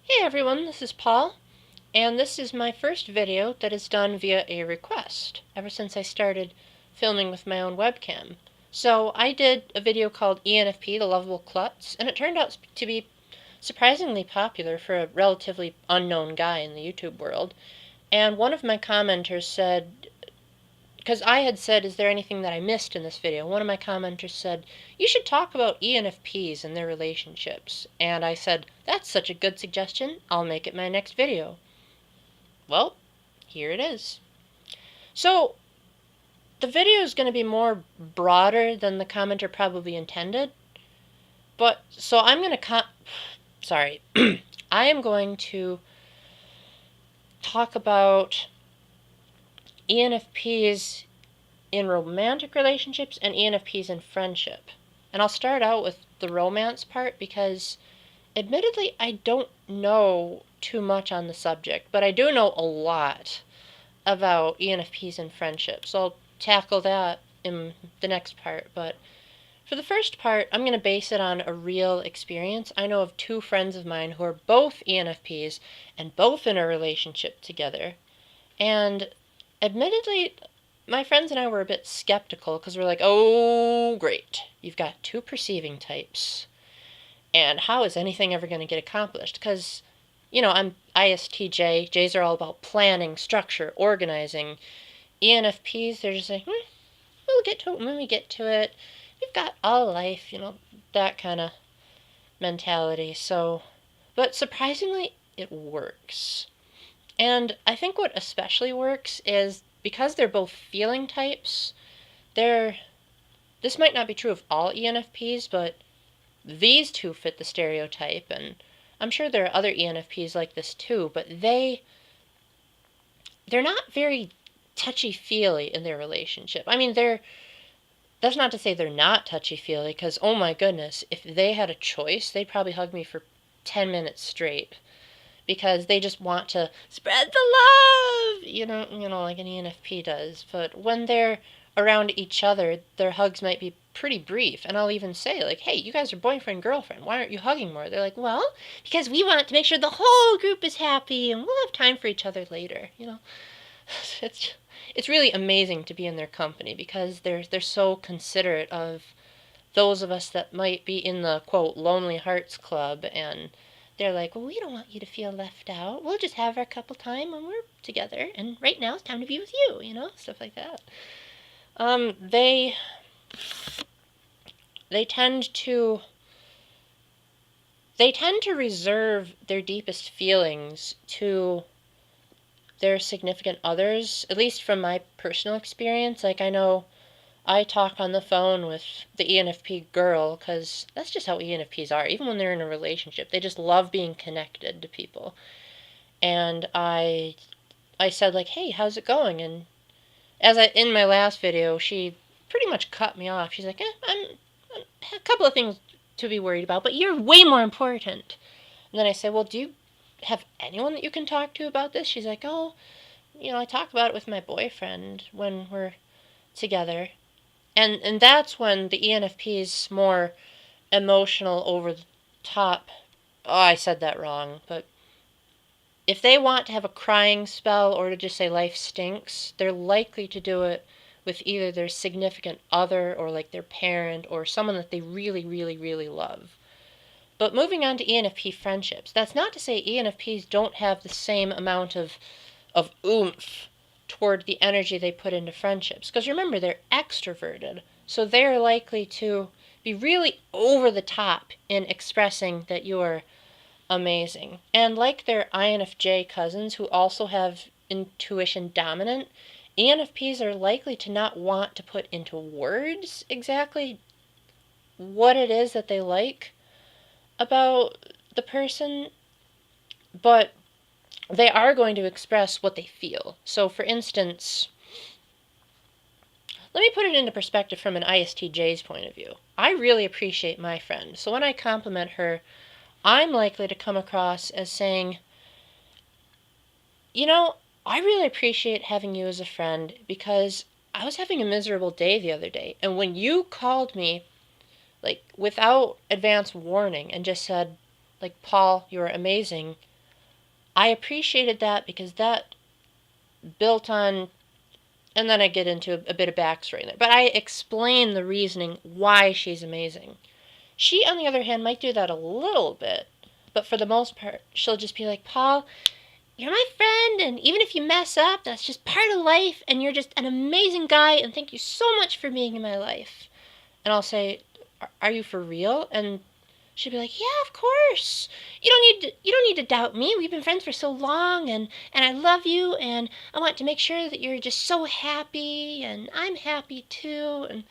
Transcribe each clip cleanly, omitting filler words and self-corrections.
Hey everyone, this is Paul, and this is my first video that is done via a request, ever since I started filming with my own webcam. So I did a video called ENFP, the Lovable Klutz, and it turned out to be surprisingly popular for a relatively unknown guy in the YouTube world. And one of my commenters said, because I had said, is there anything that I missed in this video? One of my commenters said, you should talk about ENFPs and their relationships. And I said, that's such a good suggestion, I'll make it my next video. Well, here it is. So, the video is going to be more broader than the commenter probably intended. But, so I'm going to sorry. I am going to talk about ENFPs in romantic relationships and ENFPs in friendship. And I'll start out with the romance part because, admittedly, I don't know too much on the subject, but I do know a lot about ENFPs in friendship. So I'll tackle that in the next part. But for the first part, I'm going to base it on a real experience. I know of two friends of mine who are both ENFPs and both in a relationship together. And admittedly, my friends and I were a bit skeptical because we're like, oh, great, you've got two perceiving types. And how is anything ever going to get accomplished? Because, I'm ISTJ. J's are all about planning, structure, organizing. ENFPs, they're just like, we'll get to it when we get to it. We've got all life, that kind of mentality. So, but surprisingly, it works. And I think what especially works is because they're both feeling types, this might not be true of all ENFPs, but these two fit the stereotype, and I'm sure there are other ENFPs like this too, but they're not very touchy-feely in their relationship. I mean, that's not to say they're not touchy-feely, because, oh my goodness, if they had a choice, they'd probably hug me for 10 minutes straight, because they just want to spread the love, like an ENFP does. But when they're around each other, their hugs might be pretty brief. And I'll even say, like, hey, you guys are boyfriend, girlfriend. Why aren't you hugging more? They're like, well, because we want to make sure the whole group is happy and we'll have time for each other later, It's really amazing to be in their company because they're so considerate of those of us that might be in the, quote, Lonely Hearts Club, and they're like, well, we don't want you to feel left out. We'll just have our couple time when we're together, and right now it's time to be with you, stuff like that. They tend to reserve their deepest feelings to their significant others, at least from my personal experience. Like, I know I talk on the phone with the ENFP girl because that's just how ENFPs are. Even when they're in a relationship, they just love being connected to people. And I said, like, hey, how's it going? And in my last video, she pretty much cut me off. She's like, I'm a couple of things to be worried about, but you're way more important. And then I said, well, do you have anyone that you can talk to about this? She's like, oh, I talk about it with my boyfriend when we're together. And that's when the ENFP's more emotional, over the top. Oh, I said that wrong. But if they want to have a crying spell or to just say life stinks, they're likely to do it with either their significant other or like their parent or someone that they really, really, really love. But moving on to ENFP friendships, that's not to say ENFPs don't have the same amount of oomph toward the energy they put into friendships. Because remember, they're extroverted, so they're likely to be really over the top in expressing that you are amazing. And like their INFJ cousins who also have intuition dominant, ENFPs are likely to not want to put into words exactly what it is that they like about the person, but they are going to express what they feel. So, for instance, let me put it into perspective from an ISTJ's point of view. I really appreciate my friend, so when I compliment her, I'm likely to come across as saying, I really appreciate having you as a friend because I was having a miserable day the other day, and when you called me, like, without advance warning and just said, like, Paul, you're amazing, I appreciated that because that built on, and then I get into a bit of backstory there, but I explain the reasoning why she's amazing. She, on the other hand, might do that a little bit, but for the most part, she'll just be like, Paul, you're my friend, and even if you mess up, that's just part of life, and you're just an amazing guy, and thank you so much for being in my life. And I'll say, are you for real? And she'll be like, yeah, of course. You don't need to doubt me. We've been friends for so long, and I love you, and I want to make sure that you're just so happy, and I'm happy too. And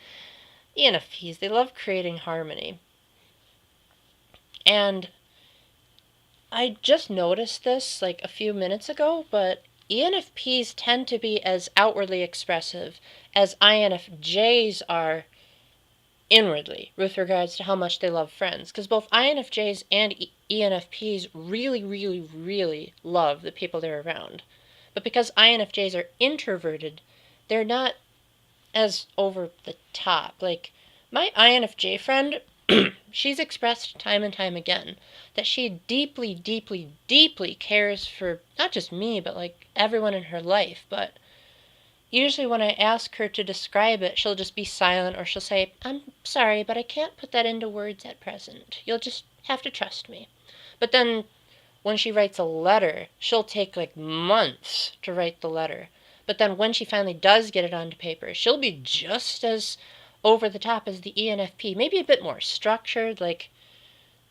ENFPs, they love creating harmony. And I just noticed this like a few minutes ago, but ENFPs tend to be as outwardly expressive as INFJs are inwardly with regards to how much they love friends. Because both INFJs and ENFPs really, really, really love the people they're around. But because INFJs are introverted, they're not as over the top. Like, my INFJ friend, she's expressed time and time again that she deeply, deeply, deeply cares for not just me, but like everyone in her life. But usually when I ask her to describe it, she'll just be silent or she'll say, I'm sorry, but I can't put that into words at present. You'll just have to trust me. But then when she writes a letter, she'll take like months to write the letter. But then when she finally does get it onto paper, she'll be just as over the top as the ENFP. Maybe a bit more structured, like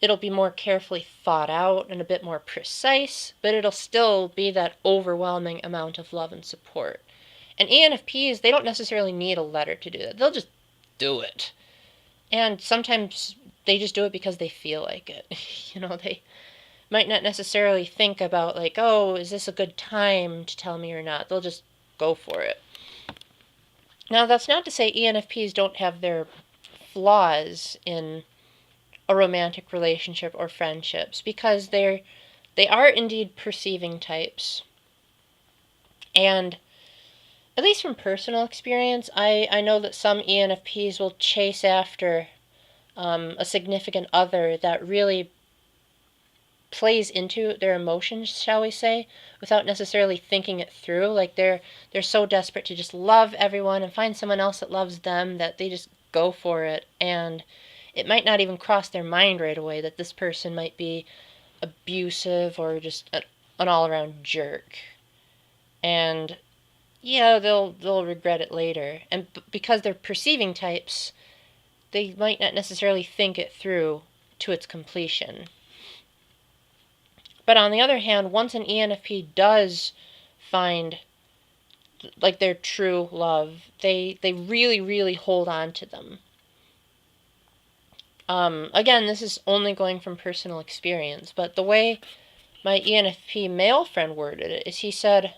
it'll be more carefully thought out and a bit more precise, but it'll still be that overwhelming amount of love and support. And ENFPs, they don't necessarily need a letter to do that. They'll just do it. And sometimes they just do it because they feel like it. They might not necessarily think about like, oh, is this a good time to tell me or not? They'll just go for it. Now, that's not to say ENFPs don't have their flaws in a romantic relationship or friendships, because they are indeed perceiving types. And at least from personal experience, I know that some ENFPs will chase after a significant other that really plays into their emotions, shall we say, without necessarily thinking it through. Like they're so desperate to just love everyone and find someone else that loves them that they just go for it, and it might not even cross their mind right away that this person might be abusive or just an all-around jerk. And yeah, they'll regret it later. And because they're perceiving types, they might not necessarily think it through to its completion. But on the other hand, once an ENFP does find like their true love, they really, really hold on to them. Again, this is only going from personal experience, but the way my ENFP male friend worded it is he said,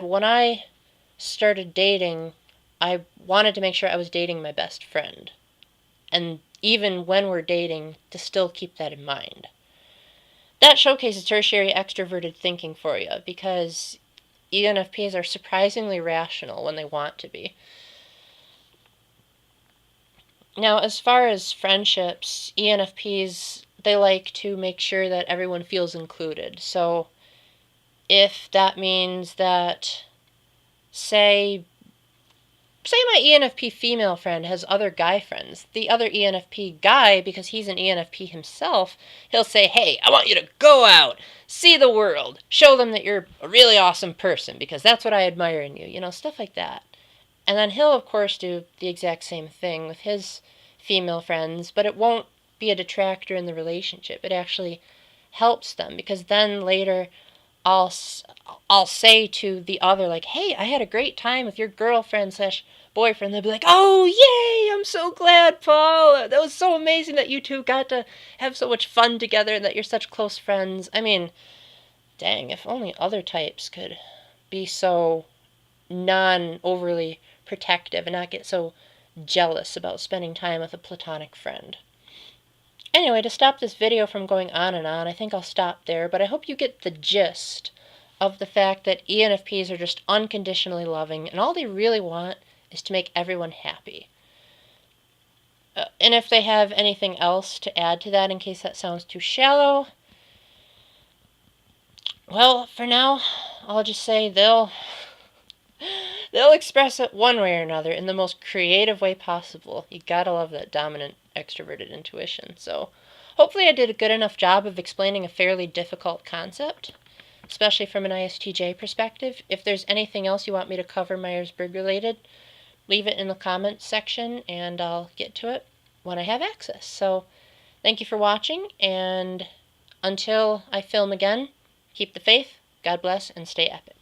when I started dating, I wanted to make sure I was dating my best friend. And even when we're dating, to still keep that in mind. That showcases tertiary extroverted thinking for you, because ENFPs are surprisingly rational when they want to be. Now, as far as friendships, ENFPs, they like to make sure that everyone feels included. So if that means that, say my ENFP female friend has other guy friends, the other ENFP guy, because he's an ENFP himself, he'll say, hey, I want you to go out, see the world, show them that you're a really awesome person, because that's what I admire in you, stuff like that. And then he'll, of course, do the exact same thing with his female friends, but it won't be a detractor in the relationship. It actually helps them, because then later I'll say to the other, like, hey, I had a great time with your girlfriend / boyfriend. They'll be like, oh, yay, I'm so glad, Paul. That was so amazing that you two got to have so much fun together and that you're such close friends. I mean, dang, if only other types could be so non-overly protective and not get so jealous about spending time with a platonic friend. Anyway, to stop this video from going on and on, I think I'll stop there, but I hope you get the gist of the fact that ENFPs are just unconditionally loving, and all they really want is to make everyone happy. And if they have anything else to add to that, in case that sounds too shallow, Well, for now, I'll just say they'll express it one way or another in the most creative way possible. You gotta love that dominant extroverted intuition. So, hopefully, I did a good enough job of explaining a fairly difficult concept, especially from an ISTJ perspective. If there's anything else you want me to cover Myers-Briggs related, leave it in the comments section and I'll get to it when I have access. So, thank you for watching, and until I film again, keep the faith, God bless, and stay epic.